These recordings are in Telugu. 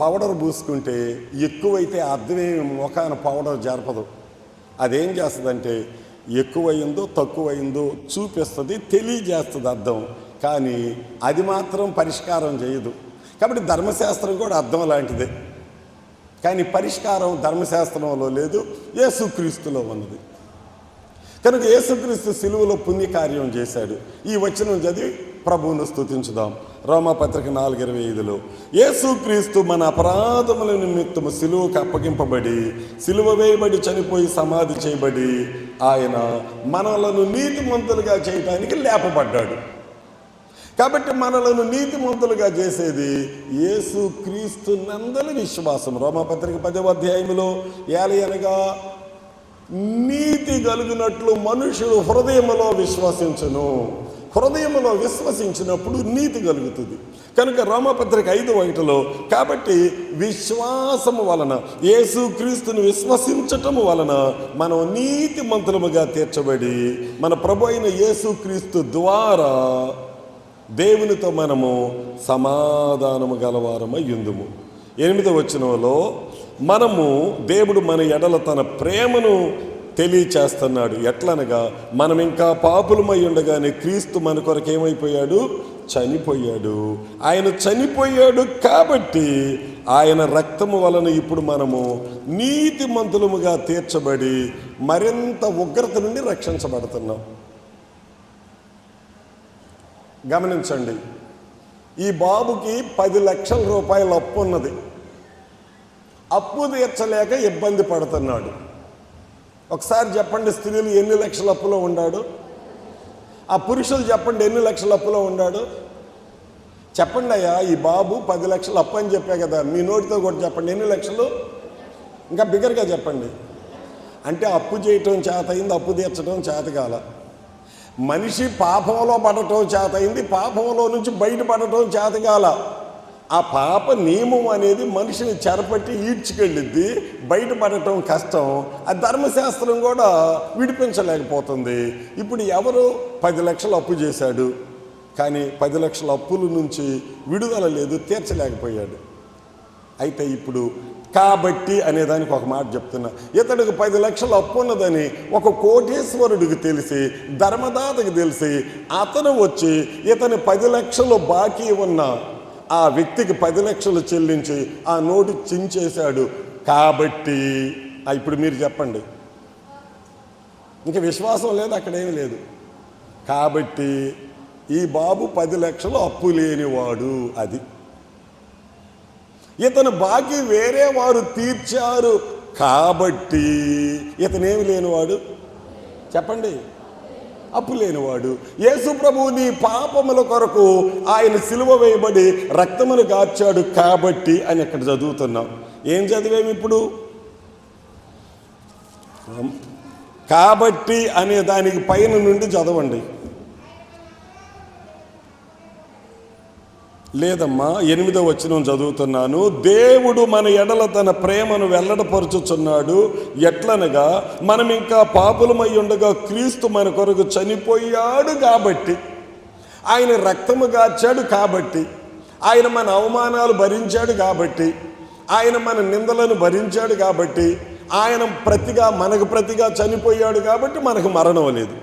పౌడర్ పూసుకుంటే ఎక్కువైతే అర్థమేమి ముఖాన పౌడర్ జరపదు. అదేం చేస్తుందంటే ఎక్కువైందో తక్కువైందో చూపిస్తుంది, తెలియజేస్తుంది అర్థం. కానీ అది మాత్రం పరిష్కారం చేయదు. కాబట్టి ధర్మశాస్త్రం కూడా అర్థం లాంటిదే. కానీ పరిష్కారం ధర్మశాస్త్రంలో లేదు, యేసుక్రీస్తులో ఉన్నది. కనుక యేసుక్రీస్తు సిలువలో పుణ్యకార్యం చేశాడు. ఈ వచనం చదివి ప్రభువును స్తుతించుదాం. రోమాపత్రిక 4:25లో యేసుక్రీస్తు మన అపరాధముల నిమిత్తము సిలువకు అప్పగింపబడి, సిలువ వేయబడి చనిపోయి సమాధి చేయబడి, ఆయన మనలను నీతిమంతులుగా చేయడానికి లేపబడ్డాడు. కాబట్టి మనలను నీతిమంతులుగా చేసేది యేసుక్రీస్తు నందలి విశ్వాసం. రోమాపత్రిక 10వ ఏలయనగా నీతి కలిగినట్లు మనుషుడు హృదయములో విశ్వసించును. హృదయములో విశ్వసించినప్పుడు నీతి కలుగుతుంది. కనుక రోమాపత్రిక 5:1 కాబట్టి విశ్వాసము వలన, యేసుక్రీస్తుని విశ్వసించటము వలన మనం నీతిమంతులముగా తీర్చబడి, మన ప్రభు అయిన యేసుక్రీస్తు ద్వారా దేవునితో మనము సమాధానము గలవారమై యుందుము. 8వ వచనంలో మనము దేవుడు మన ఎడల తన ప్రేమను తెలియచేస్తున్నాడు. ఎట్లనగా మనం ఇంకా పాపులమై ఉండగానే క్రీస్తు మన కొరకు ఏమైపోయాడు? చనిపోయాడు. ఆయన చనిపోయాడు కాబట్టి ఆయన రక్తము వలన ఇప్పుడు మనము నీతిమంతులముగా తీర్చబడి మరింత ఉగ్రత నుండి రక్షించబడుతున్నాం. గమనించండి, ఈ బాబుకి 10 లక్షల రూపాయల అప్పు ఉన్నది. అప్పు తీర్చలేక ఇబ్బంది పడుతున్నాడు. ఒకసారి చెప్పండి, స్త్రీలు ఎన్ని లక్షల అప్పులో ఉన్నాడు? ఆ పురుషులు చెప్పండి, ఎన్ని లక్షల అప్పులో ఉన్నాడు? చెప్పండి అయ్యా, ఈ బాబు 10 లక్షలు అప్పు అని చెప్పే కదా, మీ నోటితో కూడా చెప్పండి, ఎన్ని లక్షలు? ఇంకా బిగ్గరగా చెప్పండి. అంటే అప్పు చేయటం చేతయింది, అప్పు తీర్చడం చేతకాల. మనిషి పాపంలో పడటం చేతయింది, పాపంలో నుంచి బయటపడటం చేతకాల. ఆ పాప నియమం అనేది మనిషిని చెరపట్టి ఈడ్చుకెళ్ళిద్ది, బయటపడటం కష్టం. ఆ ధర్మశాస్త్రం కూడా విడిపించలేకపోతుంది. ఇప్పుడు ఎవరు 10 లక్షలు అప్పు చేశాడు, కానీ 10 లక్షల అప్పుల నుంచి విడుదల లేదు, తీర్చలేకపోయాడు. అయితే ఇప్పుడు కాబట్టి అనేదానికి ఒక మాట చెప్తున్నా. ఇతడికి 10 లక్షలు అప్పు ఉన్నదని ఒక కోటీశ్వరుడికి తెలిసి, ధర్మదాతకి తెలిసి, అతను వచ్చి ఇతని 10 లక్షలు బాకీ ఉన్న ఆ వ్యక్తికి 10 లక్షలు చెల్లించి ఆ నోటు చించేశాడు. కాబట్టి ఇప్పుడు మీరు చెప్పండి, ఇంకా విశ్వాసం లేదు, అక్కడేమీ లేదు. కాబట్టి ఈ బాబు 10 లక్షలు అప్పు లేనివాడు. అది ఇతను బాకీ వేరే వారు తీర్చారు కాబట్టి ఇతనేమి లేనివాడు? చెప్పండి, అప్పు లేనివాడు. యేసు ప్రభువు నీ పాపముల కొరకు ఆయన సిలువ వేయబడి రక్తమును గార్చాడు కాబట్టి అని ఇక్కడ చదువుతున్నాం. ఏం చదివేమి ఇప్పుడు? కాబట్టి అనే దానికి పైన నుండి చదవండి. లేదమ్మా, 8వ వచనం చదువుతున్నాను. దేవుడు మన ఎడల తన ప్రేమను వెల్లడపరుచుచున్నాడు. ఎట్లనగా మనం ఇంకా పాపులమై ఉండగా క్రీస్తు మన కొరకు చనిపోయాడు కాబట్టి, ఆయన రక్తము గార్చాడు కాబట్టి, ఆయన మన అవమానాలు భరించాడు కాబట్టి, ఆయన మన నిందలను భరించాడు కాబట్టి, ఆయన మనకు ప్రతిగా చనిపోయాడు కాబట్టి మనకు మరణం లేదు.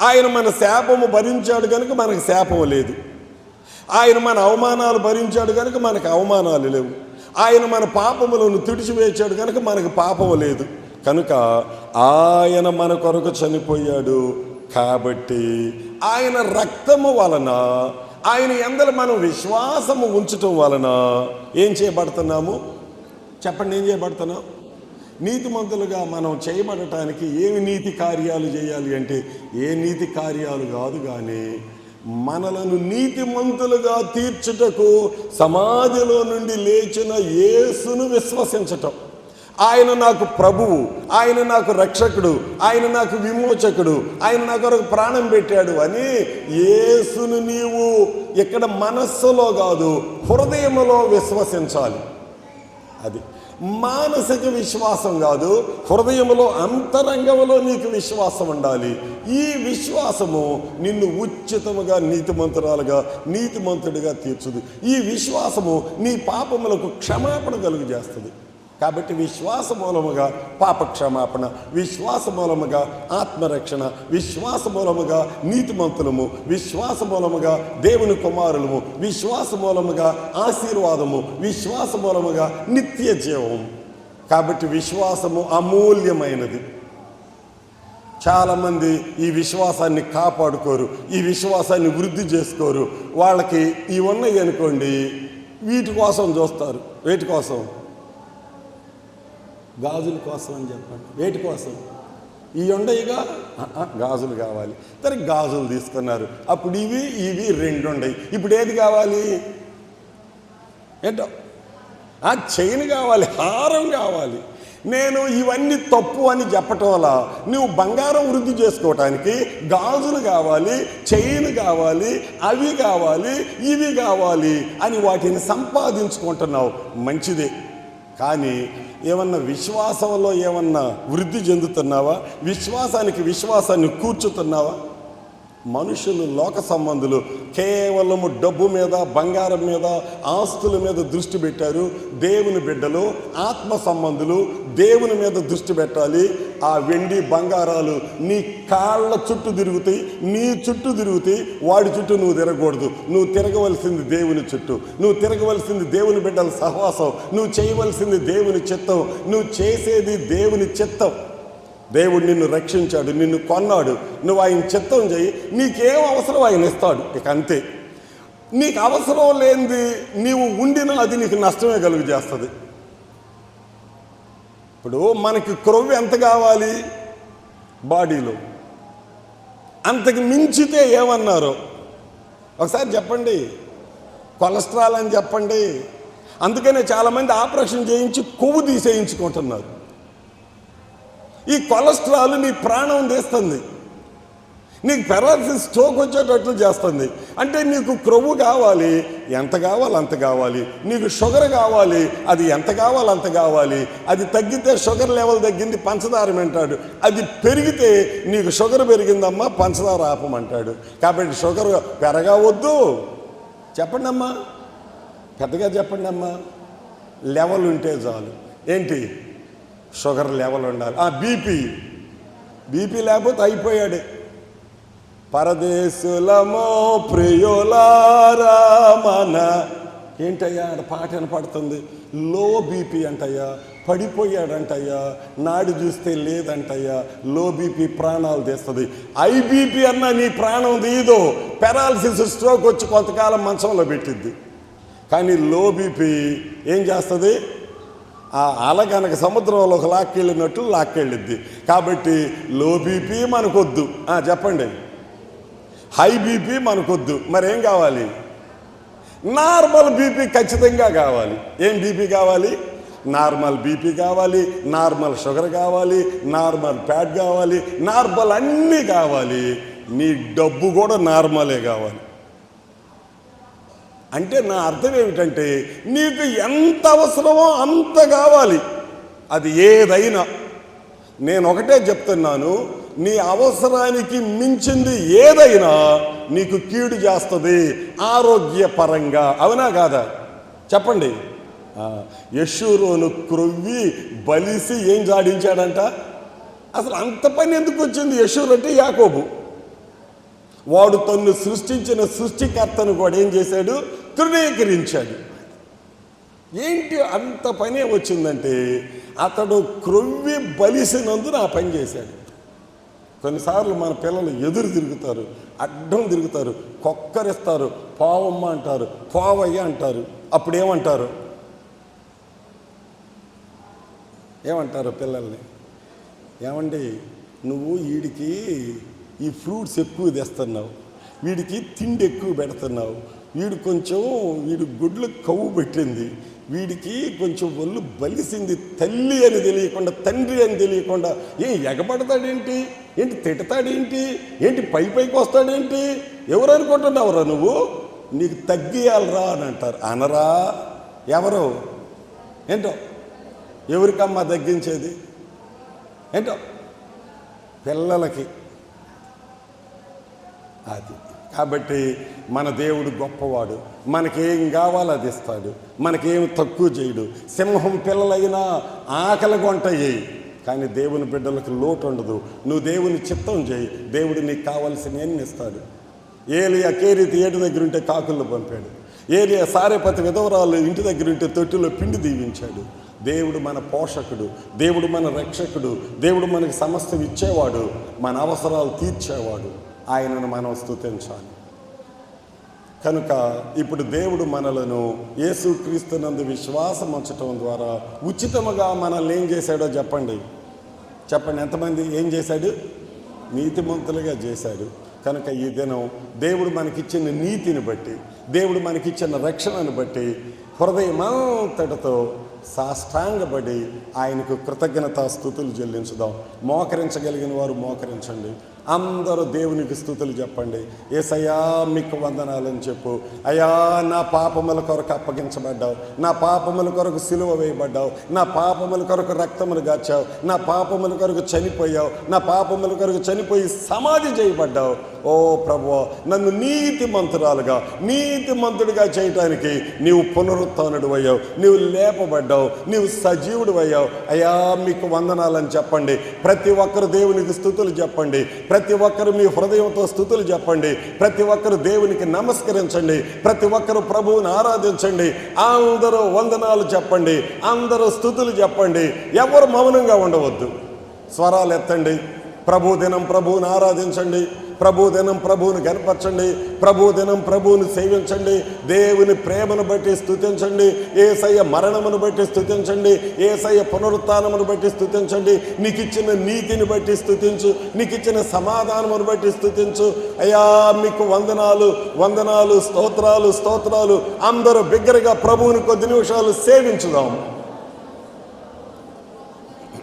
ఆయన మన శాపము భరించాడు కనుక మనకు శాపం లేదు. ఆయన మన అవమానాలు భరించాడు కనుక మనకు అవమానాలు లేవు. ఆయన మన పాపములను తుడిచివేశాడు కనుక మనకు పాపము లేదు. కనుక ఆయన మన కొరకు చనిపోయాడు కాబట్టి ఆయన రక్తము వలన, ఆయన యందల మనం విశ్వాసము ఉంచటం వలన ఏం చేయబడుతున్నాము? చెప్పండి, ఏం చేయబడుతున్నాం? నీతిమంతులుగా మనం చేయబడటానికి ఏమి నీతి కార్యాలు చేయాలి అంటే, ఏ నీతి కార్యాలు కాదు, కానీ మనలను నీతిమంతులుగా తీర్చుటకు సమాధిలో నుండి లేచిన యేసును విశ్వసించటం. ఆయన నాకు ప్రభువు, ఆయన నాకు రక్షకుడు, ఆయన నాకు విమోచకుడు, ఆయన నా కొరకు ప్రాణం పెట్టాడు అని యేసును నీవు ఇక్కడ మనస్సులో కాదు, హృదయములో విశ్వసించాలి. అది మానసిక విశ్వాసం కాదు, హృదయంలో అంతరంగంలో నీకు విశ్వాసం ఉండాలి. ఈ విశ్వాసము నిన్ను ఉచితముగా నీతిమంతుడిగా తీర్చుది. ఈ విశ్వాసము నీ పాపములకు క్షమాపణ కలుగజేస్తుంది. కాబట్టి విశ్వాస మూలముగా పాప క్షమాపణ, విశ్వాస మూలముగా ఆత్మరక్షణ, విశ్వాస మూలముగా నీతిమంతులము, విశ్వాస మూలముగా దేవుని కుమారులము, విశ్వాస మూలముగా ఆశీర్వాదము, విశ్వాస మూలముగా నిత్య జీవము. కాబట్టి విశ్వాసము అమూల్యమైనది. చాలామంది ఈ విశ్వాసాన్ని కాపాడుకోరు, ఈ విశ్వాసాన్ని వృద్ధి చేసుకోరు. వాళ్ళకి ఇవి ఉన్నాయి అనుకోండి, వీటి కోసం చూస్తారు. వేటి కోసం? గాజుల కోసం అని చెప్పండి. వేటి కోసం? ఈ ఉండయిగా గాజులు కావాలి, సరే గాజులు తీసుకున్నారు. అప్పుడు ఇవి రెండు ఉండయి. ఇప్పుడు ఏది కావాలి? ఏంటో ఆ చైన్ కావాలి, హారం కావాలి. నేను ఇవన్నీ తప్పు అని చెప్పటం వల్ల నువ్వు బంగారం వృద్ధి చేసుకోవటానికి గాజులు కావాలి, చైన్ కావాలి, అవి కావాలి, ఇవి కావాలి అని వాటిని సంపాదించుకుంటున్నావు. మంచిదే, కానీ ఏమన్నా విశ్వాసంలో ఏమన్నా వృద్ధి చెందుతున్నావా? విశ్వాసాన్ని కూర్చుతున్నావా? మనుషులు, లోక సంబంధులు కేవలము డబ్బు మీద, బంగారం మీద, ఆస్తుల మీద దృష్టి పెట్టారు. దేవుని బిడ్డలు, ఆత్మ సంబంధులు దేవుని మీద దృష్టి పెట్టాలి. ఆ వెండి బంగారాలు నీ కాళ్ళ చుట్టూ తిరుగుతాయి, నీ చుట్టూ తిరుగుతాయి. వాడి చుట్టూ నువ్వు తిరగకూడదు. నువ్వు తిరగవలసింది దేవుని చుట్టూ, నువ్వు తిరగవలసింది దేవుని బిడ్డల సహవాసం, నువ్వు చేయవలసింది దేవుని చిత్తం, నువ్వు చేసేది దేవుని చిత్తం. దేవుడు నిన్ను రక్షించాడు, నిన్ను కొన్నాడు, నువ్వు ఆయన చిత్తం చేయి. నీకేం అవసరం ఆయన ఇస్తాడు. ఇక అంతే. నీకు అవసరం లేనిది నీవు ఉండినా అది నీకు నష్టమే కలుగు చేస్తుంది. ఇప్పుడు మనకి క్రొవ్వు ఎంత కావాలి బాడీలో? అంతకు మించితే ఏమన్నారో ఒకసారి చెప్పండి. కొలెస్ట్రాల్ అని చెప్పండి. అందుకనే చాలామంది ఆపరేషన్ చేయించి కొవ్వు తీసేయించుకుంటున్నారు. ఈ కొలెస్ట్రాల్ నీ ప్రాణం తీస్తుంది, నీకు పెరాలసిస్, స్ట్రోక్ వచ్చేటట్లు చేస్తుంది. అంటే నీకు క్రొవ్వు కావాలి, ఎంత కావాలి అంత కావాలి. నీకు షుగర్ కావాలి, అది ఎంత కావాలి అంత కావాలి. అది తగ్గితే షుగర్ లెవెల్ తగ్గింది, పంచదార అంటాడు. అది పెరిగితే నీకు షుగర్ పెరిగిందమ్మా, పంచదార ఆపమంటాడు. కాబట్టి షుగర్ పెరగవద్దు. చెప్పండి అమ్మా, పెద్దగా చెప్పండి అమ్మా. లెవెల్ ఉంటే చాలు. ఏంటి? షుగర్ లెవెల్ ఉండాలి. బీపీ లేకపోతే అయిపోయాడే. పరదేశులమో ప్రియులారా మన, ఏంటయ్యా పాట వినపడుతుంది. లో బీపీ అంటయ్యా, పడిపోయాడంటయ్యా, నాడు చూస్తే లేదంటయ్యా. లో బీపీ ప్రాణాలు తీస్తుంది. ఐబీపీ అన్నా నీ ప్రాణం తీయదు. పెరాలసిస్, స్ట్రోక్ వచ్చి కొంతకాలం మంచంలో పెట్టిద్ది. కానీ లో బీపీ ఏం చేస్తుంది? ఆ అల కనుక సముద్రంలో ఒక లాక్కెళ్ళినట్లు లాక్కెళ్ళిద్ది. కాబట్టి లో బీపీ మనకొద్దు. చెప్పండి. హై బీపీ మనకొద్దు. మరేం కావాలి? నార్మల్ బీపీ ఖచ్చితంగా కావాలి. ఏం బీపీ కావాలి? నార్మల్ బీపీ కావాలి, నార్మల్ షుగర్ కావాలి, నార్మల్ ఫ్యాట్ కావాలి, నార్మల్ అన్నీ కావాలి. నీ డబ్బు కూడా నార్మలే కావాలి. అంటే నా అర్థం ఏమిటంటే నీకు ఎంత అవసరమో అంత కావాలి. అది ఏదైనా. నేను ఒకటే చెప్తున్నాను, నీ అవసరానికి మించింది ఏదైనా నీకు కీడు చేస్తుంది ఆరోగ్యపరంగా. అవునా కాదా? చెప్పండి. యెషూరూను క్రొవ్వి బలిసి ఏం జాడించాడంట? అసలు అంత పని ఎందుకు వచ్చింది? యెషూరు అంటే యాకోబు. వాడు తన్ను సృష్టించిన సృష్టికర్తను కూడా ఏం చేశాడు? తృణీకరించాడు. ఏంటి అంత పనే వచ్చిందంటే అతడు క్రొవ్వి బలిసినందున ఆ పని చేశాడు. కొన్నిసార్లు మన పిల్లలు ఎదురు తిరుగుతారు, అడ్డం తిరుగుతారు, కొక్కరిస్తారు, పోవమ్మ అంటారు, పోవయ్య అంటారు. అప్పుడు ఏమంటారు పిల్లల్ని? ఏమండి, నువ్వు వీడికి ఈ ఫ్రూట్స్ ఎక్కువ తెస్తున్నావు, వీడికి తిండి ఎక్కువ పెడుతున్నావు, వీడు గుడ్లు కవ్వు పెట్టింది, వీడికి కొంచెం ఒళ్ళు బలిసింది, తల్లి అని తెలియకుండా, తండ్రి అని తెలియకుండా ఏం ఎగబడతాడేంటి, ఏంటి తిడతాడేంటి, ఏంటి పైకి వస్తాడేంటి, ఎవరు అనుకుంటున్నావురా నువ్వు? నీకు తగ్గియాలరా అని అంటారు. అనరా? ఎవరు? ఏంటో ఎవరికమ్మా తగ్గించేది? ఏంటో పిల్లలకి. అది కాబట్టి మన దేవుడు గొప్పవాడు. మనకేం కావాలో అది ఇస్తాడు, మనకేం తక్కువ చేయడు. సింహం పిల్లలైనా ఆకలి గొంట చేయి, కానీ దేవుని బిడ్డలకు లోటు ఉండదు. నువ్వు దేవుని చిత్తం చేయి, దేవుడు నీకు కావాల్సినవన్నీ ఇస్తాడు. ఏలియా కేరీతి ఏటి దగ్గర ఉంటే కాకుల్లో పంపాడు. ఏలియా సారేపతి విధవరాలు ఇంటి దగ్గర ఉంటే తొట్టిలో పిండి దీవించాడు. దేవుడు మన పోషకుడు, దేవుడు మన రక్షకుడు, దేవుడు మనకి సమస్తం ఇచ్చేవాడు, మన అవసరాలు తీర్చేవాడు. ఆయనను మనం స్తుతించాలి. కనుక ఇప్పుడు దేవుడు మనలను యేసుక్రీస్తునందు విశ్వాసం ఉంచటం ద్వారా ఉచితముగా మనల్ని ఏం చేశాడో చెప్పండి. ఎంతమంది ఏం చేశాడు? నీతిమంతులుగా చేశాడు. కనుక ఈ దినం దేవుడు మనకిచ్చిన నీతిని బట్టి, దేవుడు మనకిచ్చిన రక్షణను బట్టి హృదయమంతటితో సాష్టాంగపడి ఆయనకు కృతజ్ఞతా స్తుతులు చెల్లించుదాం. మోకరించగలిగిన వారు మోకరించండి. అందరూ దేవునికి స్తుతులు చెప్పండి. యేసయ్యా మీకు వందనాలని చెప్పు. అయ్యా నా పాపముల కొరకు అప్పగించబడ్డావు, నా పాపముల కొరకు సిలువ వేయబడ్డావు, నా పాపముల కొరకు రక్తములు గాచావు, నా పాపముల కొరకు చనిపోయావు, నా పాపముల కొరకు చనిపోయి సమాధి చేయబడ్డావు. ఓ ప్రభువా, నన్ను నీతిమంతురాలుగా నీతిమంతుడిగా చేయటానికి నీవు పునరుత్థానుడు అయ్యావు, నీవు లేపబడ్డావు, నీవు సజీవుడు అయ్యావు. అయ్యా మీకు వందనాలని చెప్పండి. ప్రతి ఒక్కరు దేవునికి స్తుతులు చెప్పండి. ప్రతి ఒక్కరు మీ హృదయంతో స్తుతులు చెప్పండి. ప్రతి ఒక్కరు దేవునికి నమస్కరించండి. ప్రతి ఒక్కరు ప్రభువుని ఆరాధించండి. అందరూ వందనాలు చెప్పండి, అందరూ స్తుతులు చెప్పండి. ఎవరు మౌనంగా ఉండవద్దు. స్వరాలు ఎత్తండి. ప్రభు దినం ప్రభువుని ఆరాధించండి, ప్రభు దినం ప్రభువుని కనపరచండి, ప్రభు దినం ప్రభువుని సేవించండి. దేవుని ప్రేమను బట్టి స్తుతించండి, యేసయ్య మరణమును బట్టి స్తుతించండి, యేసయ్య పునరుత్థానమును బట్టి స్తుతించండి, నీకు ఇచ్చిన నీతిని బట్టి స్తుతించు, నీకు ఇచ్చిన సమాధానమును బట్టి స్తుతించు. అయ్యా మీకు వందనాలు వందనాలు, స్తోత్రాలు స్తోత్రాలు. అందరూ బిగ్గరగా ప్రభువుని కొద్ది నిమిషాలు సేవించుదాం.